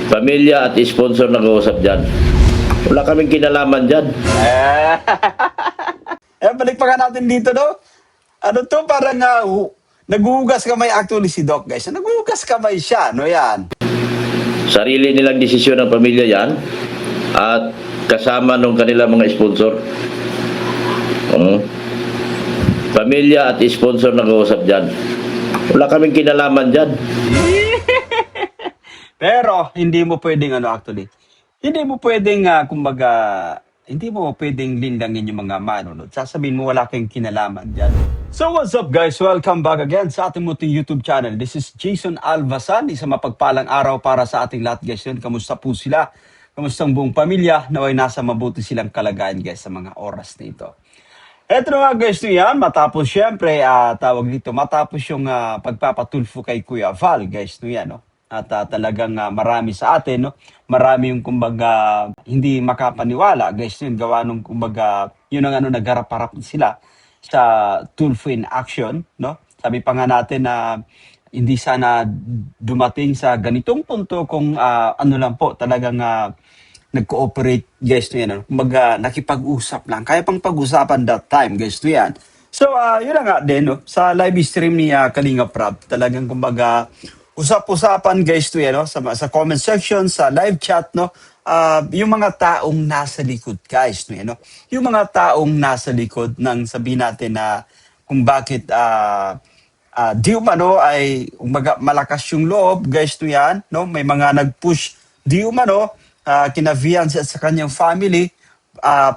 Pamilya at sponsor nag-uusap dyan. Wala kaming kinalaman dyan. Balik pa nga natin dito, no? Ano to, parang naghuhugas kamay actually si Doc, guys. Naghuhugas kamay siya, no yan? Sarili nilang desisyon ng pamilya yan at kasama nung kanila mga sponsor. Pamilya at sponsor nag-uusap dyan. Wala kaming kinalaman dyan. Pero, hindi mo pwedeng, actually, hindi mo pwedeng, kumbaga, hindi mo pwedeng lindangin yung mga manunod. Sasabihin mo, wala kang kinalaman dyan. So, what's up, guys? Welcome back again sa ating munting YouTube channel. This is Jason Alvasan. Isang mapagpalang araw para sa ating lahat, guys. Yun, kamusta po sila? Kamusta ang buong pamilya? Naway nasa mabuti silang kalagayan, guys, sa mga oras na ito. Eto na nga, guys, to yan. Matapos, syempre, tawag dito, matapos yung pagpapatulfo kay Kuya Val, guys, no yan, no? At talagang marami sa atin, no? Marami yung, kumbaga, hindi makapaniwala, guys, yun, gawa nung, kumbaga, yun ang nagharap-harap sila sa tulfo in action, no? Sabi pa nga natin na hindi sana dumating sa ganitong punto kung ano lang po, talagang nag-cooperate, guys, to yan. Kumbaga, nakipag-usap lang. Kaya pang pag-usapan that time, guys, to yan. So, yun na nga din, no? Sa live stream ni Kalinga Prab, talagang, kumbaga, usap-usapan, guys, to yan, no? Sa comment section, sa live chat, no? Yung mga taong nasa likod, guys, no? Yan, no? Yung mga taong nasa likod ng sabihin natin na kung bakit di umano ay malakas yung loob, guys, to yan, no? May mga nag-push di umano kina Viance at sa kanyang family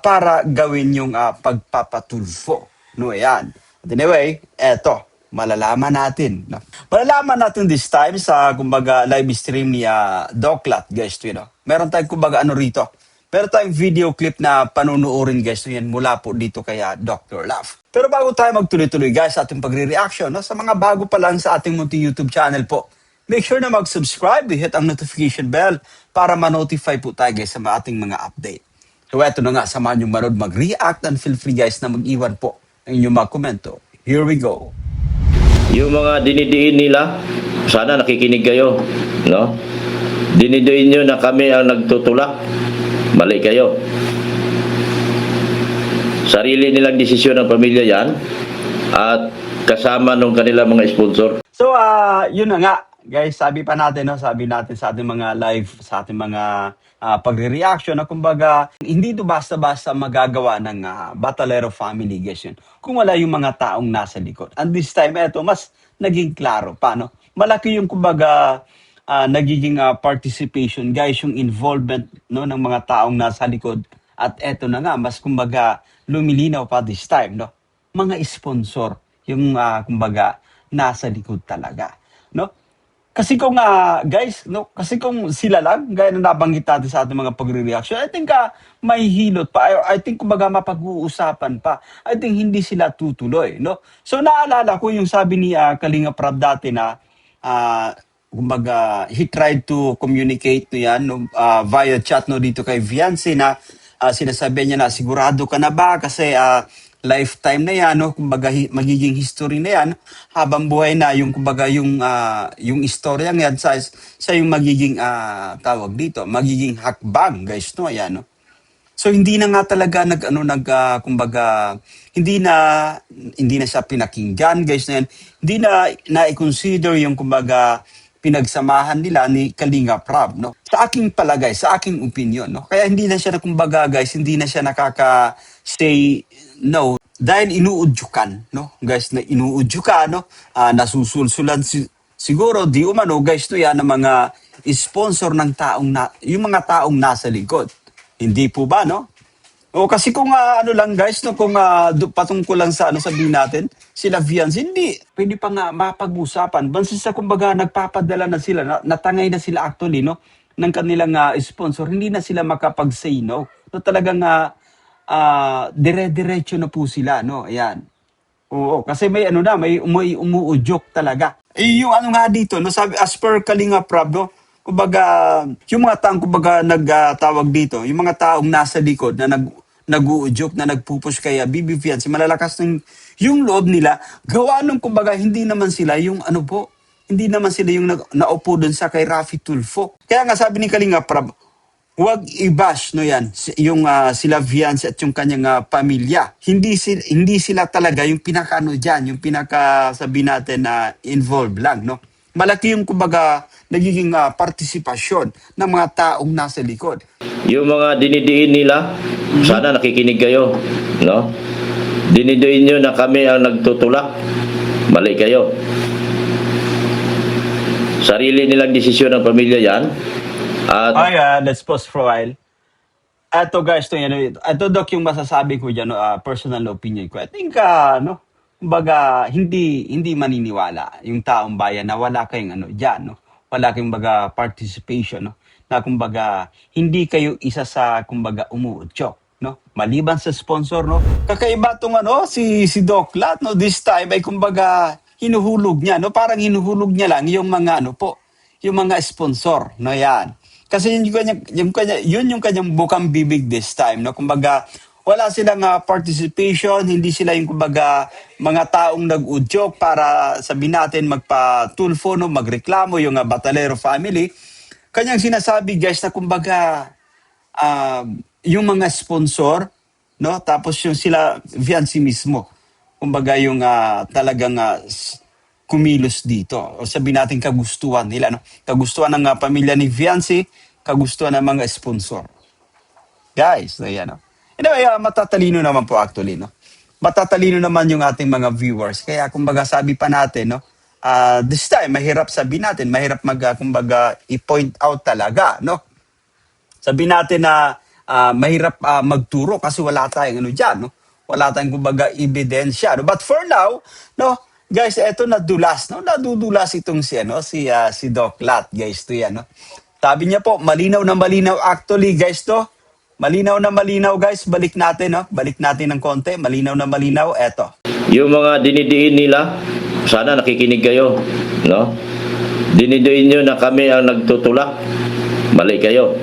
para gawin yung pagpapatulfo. No, yan. But anyway, eto, malalaman natin. No? Malalaman natin this time sa, kumbaga, live stream ni Doclat, guys. You know? Meron tayong, kumbaga, rito. Meron tayong video clip na panunuorin, guys. Yan, mula po dito kay Dr. Love. Pero bago tayo magtuloy-tuloy, guys, sa ating pagre-reaction, no? Sa mga bago pa lang sa ating munting YouTube channel po, make sure na mag-subscribe, hit ang notification bell para ma-notify po tayo, guys, sa ating mga update. So eto na nga, samahan nyo manood mag-react and feel free, guys, na mag-iwan po ng inyong mga komento. Here we go. Yung mga dinidiin nila, sana nakikinig kayo, no? Dinidiin nyo na kami ang nagtutulak. Mali kayo. Sarili nilang desisyon ng pamilya yan at kasama nung kanila mga sponsor. So, yun na nga. Guys, sabi pa natin, no? Sabi natin sa ating mga live, sa ating mga pagre-reaction na kumbaga, hindi ito basta-basta magagawa ng Batalero family, guys, yun. Kung wala yung mga taong nasa likod. And this time, eto, mas naging klaro pa, no? Malaki yung, kumbaga, nagiging participation, guys, yung involvement, no, ng mga taong nasa likod. At eto na nga, mas, kumbaga, lumilinaw pa this time, no? Mga sponsor, yung, kumbaga, nasa likod talaga, no? Kasi kung, guys, no, kasi kung sila lang, gaya na nabanggit natin sa ating mga pagre-reaction, I think may hilot pa. I think, kumbaga, mapag-uusapan pa. I think hindi sila tutuloy, no? So, naalala ko yung sabi ni Kalinga Prab dati na, kumbaga, he tried to communicate no yan, no, via chat, no, dito kay Viance na sinasabi niya na, sigurado ka na ba? Kasi, lifetime na yan, no? Kumbaga magiging history na yan habang buhay na yung kumbaga yung istorya yan sa yung magiging tawag dito, magiging hakbang, guys, no? Ayan, no? So hindi na nga talaga kumbaga hindi na siya pinakinggan, guys, na yan. Hindi na i-consider yung kumbaga pinagsamahan nila ni Kalinga Prab, no? Sa aking palagay, sa aking opinion, no? Kaya hindi na siya kumbaga, guys, hindi na siya nakaka-say no dahil inuudyukan, no? Guys, na inuudyukan, no? Nasusulsulan siguro di umano, guys, to yan ng mga sponsor ng yung mga taong nasa likod. Hindi po ba, no? O kasi kung lang, guys, no, kung patungkol lang sa sabihin natin, sila Viance, hindi. Pwede pa nga mapag-usapan. Bansa sa kumbaga nagpapadala na sila, natangay na sila actually, no, ng kanilang sponsor, hindi na sila makapag-say no. So talagang dire-diretso na po sila, no. Ayan. Oo, kasi may may umuudyok talaga. Yung nga dito, no, sabi, as per Kalinga Prab, no, kumbaga, yung mga taong kumbaga nagtawag dito, yung mga taong nasa likod na nag-uudyok, na nagpupush kay Bibi Viance, malalakas ng yung loob nila, gawa nung kumbaga hindi naman sila yung hindi naman sila yung naupo dun sa kay Rafi Tulfo. Kaya nga sabi ni Kalinga Prab, huwag i-bash no yan yung sila Viance at yung kanyang pamilya. Hindi sila talaga yung pinakaano diyan, yung pinaka sabi natin na involved lang no. Malaki yung kumbaga nagiging partisipasyon ng mga taong nasa likod. Yung mga dinidiin nila, sana nakikinig kayo, no? Dinidiin nyo na kami ang nagtutulak. Mali kayo. Sarili nilang desisyon ng pamilya yan. At Ay, let's pause for a while. Eto guys, ito Doc yung masasabi ko dyan, personal opinion ko. I think, kumbaga, hindi maniniwala yung taong bayan na wala kayong dyan, no? Wala kayong kumbaga participation, no? Na kumbaga, hindi kayo isa sa kumbaga umuutyok, no? Maliban sa sponsor, no? Kakaiba tong si Doc Lat, no? This time ay kumbaga hinuhulog niya, no? Parang hinuhulog niya lang yung mga yung mga sponsor, no yan. Kasi yun yung kanyang bukang bibig this time, no? Kumbaga, wala silang participation, hindi sila yung kumbaga mga taong nag-udyok para sabihin natin magpatulfo, no? Magreklamo yung Batalero family. Kanyang sinasabi guys na kumbaga yung mga sponsor, no? Tapos yung sila Viance mismo. Kumbaga yung talagang kumilos dito. O sabihin natin kagustuhan nila, no? Kagustuhan ng pamilya ni Viance, kagustuhan ng mga sponsor. Guys, ayan, no? Anyway, matatalino naman po actually, no? Matatalino naman yung ating mga viewers. Kaya kumbaga sabi pa natin, no? This time, mahirap sabihin natin, mahirap kumbaga i-point out talaga, no? Sabihin natin na mahirap magturo kasi wala tayong dyan, no? Wala tayong kumbaga ebidensya, no? But for now, no? Guys, eto nadulas, no? Nadudulas itong si Doc Lat, guys, to yan, no? Sabi niya po, malinaw na malinaw actually, guys, to. Malinaw na malinaw, guys. Balik natin, no? Balik natin ng konti. Malinaw na malinaw, eto. yung mga dinidiin nila, sana nakikinig kayo, no? Dinidiin nyo na kami ang nagtutulak. Mali kayo.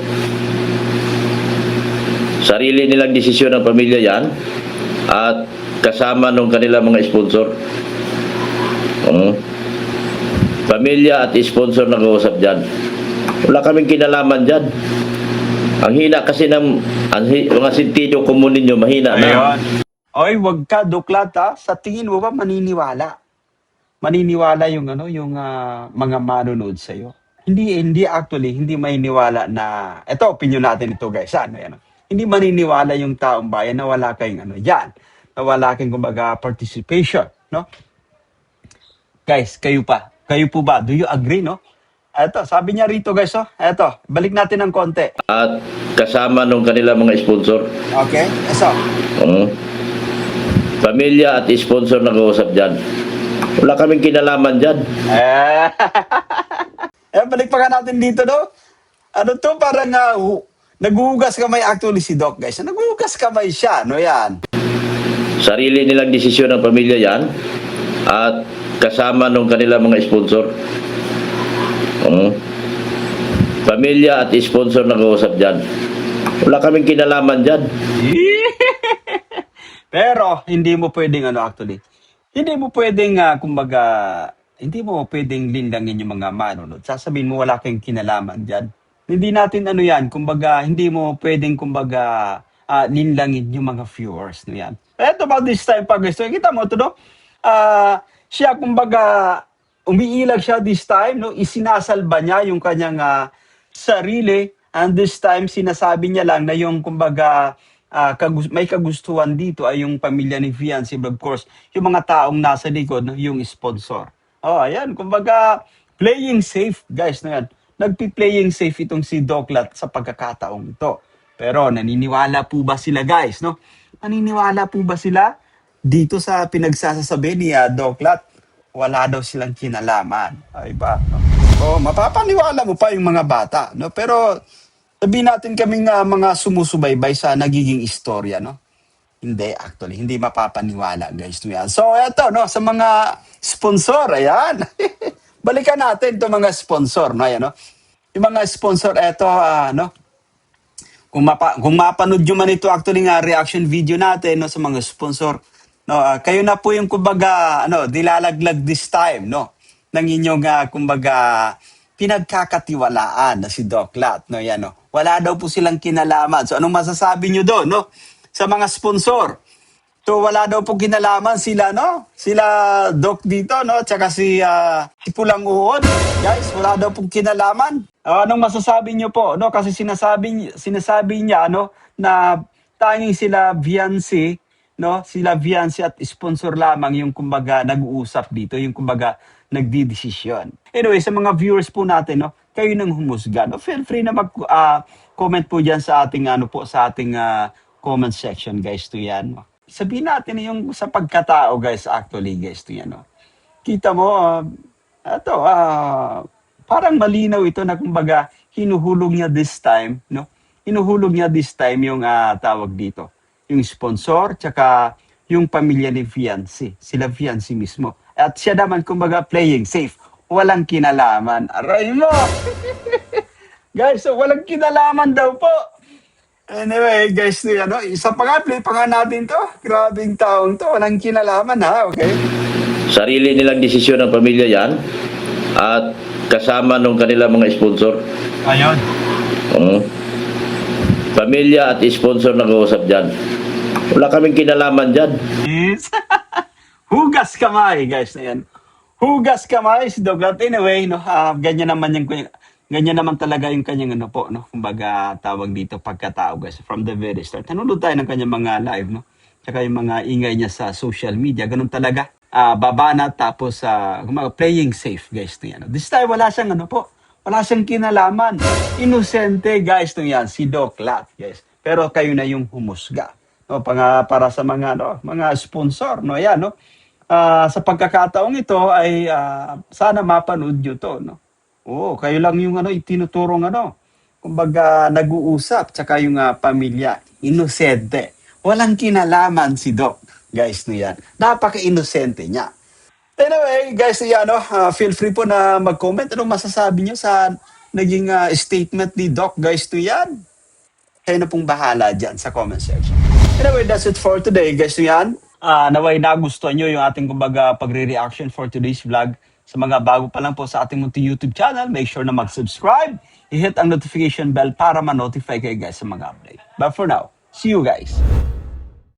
Sarili nilang desisyon ng pamilya yan at kasama nung kanila mga sponsor. Pamilya at sponsor nag-uusap dyan. Wala kaming kinalaman dyan. Ang hina kasi ng mga sentido común ninyo, mahina na. Ayun. Oy, wag ka, Duklat, ha? Sa tingin mo ba maniniwala? Maniniwala yung mga manonood sa iyo? Hindi actually, hindi maniniwala na ito opinion natin ito, guys. Yan. Hindi maniniwala yung taong bayan na wala kayong diyan. Na wala kayong kumbaga participation, no? Guys, kayo po ba? Do you agree, no? Eto, sabi niya rito, guys, oh. Eto, balik natin ng konti. At kasama nung kanila mga sponsor. Okay? So, Pamilya at sponsor nag-uusap dyan. Wala kaming kinalaman dyan. Balik pa nga natin dito, no? Ano to, parang naghuhugas kamay actually si Doc, guys. Naghuhugas kamay siya, no yan? Sarili nilang desisyon ng pamilya yan at kasama nung kanila mga sponsor. Pamilya at sponsor nag-uusap dyan. Wala kaming kinalaman dyan. Pero, hindi mo pwedeng actually. Hindi mo pwedeng, kumbaga, hindi mo pwedeng lindangin yung mga manonood. Sasabihin mo wala kang kinalaman dyan. Hindi natin yan, kumbaga, hindi mo pwedeng, kumbaga, linlangin yung mga viewers, no yan. Eto ba this time pag gusto, kita mo ito, no? Siya, kumbaga, umiilag siya this time, no? Isinasalba niya yung kanyang sarili, and this time, sinasabi niya lang na yung, kumbaga, may kagustuhan dito ay yung pamilya ni Viance, of course, yung mga taong nasa likod, no? Yung sponsor. Ayan, kumbaga, playing safe, guys, no yan. Nagpi-playing safe itong si Doc Lat sa pagkakataong ito. Pero naniniwala po ba sila, guys, no? Naniniwala po ba sila dito sa pinagsasasabi ni Doc Lat? Wala daw silang kinalaman. Ay ba? No? Mapapaniwala mo pa yung mga bata, no? Pero sabihin natin kaming mga sumusubaybay sa nagiging istorya, no? Hindi, actually. Hindi mapapaniwala, guys. No yan. So, eto, no? Sa mga sponsor, ayan. Balikan natin itong mga sponsor, no? Ayan, no? Yung mga sponsor, eto, no? Kung mapanood nyo man ito, actually nga, reaction video natin, no? Sa mga sponsor, no? Kayo na po yung, kumbaga, dilalaglag this time, no? ng inyong, kumbaga, pinagkakatiwalaan na si Doc Lat, no? Yan, no? Wala daw po silang kinalaman. So, anong masasabi nyo doon, no? Sa mga sponsor. So wala daw po kinalaman sila, no? Sila Doc dito, no? Tsaka si Pulang Uod. Guys, wala daw po kinalaman. Anong masasabi niyo po, no? Kasi sinasabi niya, no, na tanging sila Viancy, no? Sila Viancy at sponsor lamang yung kumbaga nag-uusap dito, yung kumbaga nagdidesisyon. Anyway, sa mga viewers po natin, no, kayo nang humusga, no? Feel free na mag-comment po diyan sa ating ano po, sa ating comment section, guys, to yan. No? Sabihin natin yung sa pagkatao, guys, actually, guys, to yan, no? Kita mo, parang malinaw ito na kumbaga, hinuhulog niya this time, no? Hinuhulog niya this time yung tawag dito, yung sponsor, tsaka yung pamilya ni Fiancé, sila Fiancé mismo. At siya naman, kumbaga, playing safe. Walang kinalaman. Aray mo! Guys, so walang kinalaman daw po. Anyway, guys, ano, isa pa nga, play pa nga natin to. Grabing taong to, walang kinalaman ha, okay? Sarili nilang desisyon ng pamilya yan at kasama nung kanilang mga sponsor. Ayun. Pamilya at sponsor nag-uusap dyan. Wala kaming kinalaman dyan. Yes. Hugas kamay, guys, na yan. Hugas kamay si Douglas. Anyway, no, ganyan naman talaga yung kanyang ano po, no? Kumbaga tawag dito pagkatao, guys. From the very start. Nanonood tayo ng kanyang mga live, no? Tsaka yung mga ingay niya sa social media, ganun talaga. Babana tapos playing safe, guys, no yan. This time wala siyang ano po, wala siyang kinalaman. Inosente, guys, no yan, si Doc Lat, guys. Pero kayo na yung humusga. No, para sa mga mga sponsor, no, yan, no. Sa pagkakataong ito ay sana mapanood nyo to, no. Kayo lang yung itinuturong kumbaga nag-uusap, tsaka yung pamilya, inosente. Walang kinalaman si Doc, guys, no yan. Napaka-inosente niya. Anyway, guys, yan, feel free po na mag-comment. Anong masasabi nyo sa naging statement ni Doc, guys, no yan? Kayo na pong bahala dyan sa comment section. Anyway, that's it for today, guys, no yan. Naway nagustuhan nyo yung ating kumbaga pagre-reaction for today's vlog. Sa mga bago pa lang po sa ating munti YouTube channel, make sure na mag-subscribe, i-hit ang notification bell para ma-notify kayo guys sa mga update. But for now, see you guys!